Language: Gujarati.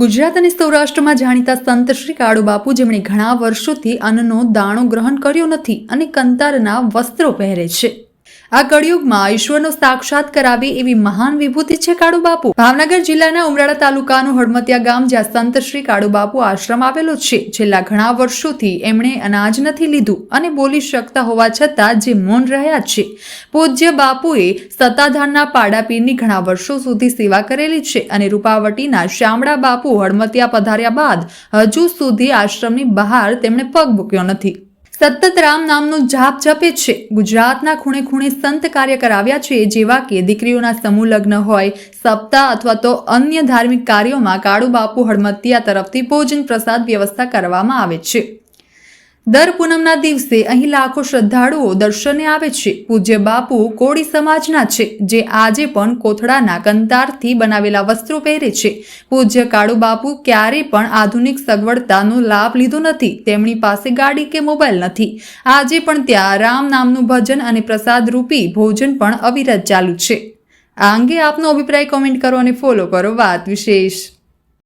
ગુજરાત અને સૌરાષ્ટ્રમાં જાણીતા સંત શ્રી કાળુબાપુ, જેમણે ઘણા વર્ષોથી અન્નનો દાણો ગ્રહણ કર્યો નથી અને કંતારના વસ્ત્રો પહેરે છે. આ કળિયુગમાં ઈશ્વરનો સાક્ષાત કરાવે એવી મહાન વિભૂતિ છે કાળુબાપુ. ભાવનગર જિલ્લાના ઉમરાળા તાલુકાનું હળમતિયા ગામ, જ્યાં સંત શ્રી કાળુબાપુ આશ્રમ આવેલો છે. છેલ્લા ઘણા વર્ષોથી એમણે અનાજ નથી લીધું અને બોલી શકતા હોવા છતાં જે મૌન રહ્યા છે. પૂજ્ય બાપુએ સત્તાધારના પાડાપીરની ઘણા વર્ષો સુધી સેવા કરેલી છે અને રૂપાવટીના શામળા બાપુ હળમતિયા પધાર્યા બાદ હજુ સુધી આશ્રમની બહાર તેમણે પગ મૂક્યો નથી. સતત રામ નામનો જાપ જપે છે. ગુજરાતના ખૂણે ખૂણે સંત કાર્ય કરાવ્યા છે, જેવા કે દીકરીઓના સમૂહ લગ્ન હોય, સપ્તાહ અથવા તો અન્ય ધાર્મિક કાર્યોમાં કાળુબાપુ હળમતિયા તરફથી ભોજન પ્રસાદ વ્યવસ્થા કરવામાં આવે છે. દર પૂનમના દિવસે અહીં લાખો શ્રદ્ધાળુઓ દર્શને આવે છે. પૂજ્ય બાપુ કોળી સમાજના છે, જે આજે પણ કોથળાના કંતારથી બનાવેલા વસ્ત્રો પહેરે છે. પૂજ્ય કાળુબાપુ ક્યારેય પણ આધુનિક સગવડતાનો લાભ લીધો નથી. તેમની પાસે ગાડી કે મોબાઈલ નથી. આજે પણ ત્યાં રામ નામનું ભજન અને પ્રસાદ રૂપી ભોજન પણ અવિરત ચાલુ છે. આ અંગે આપનો અભિપ્રાય કોમેન્ટ કરો અને ફોલો કરો વાત વિશેષ.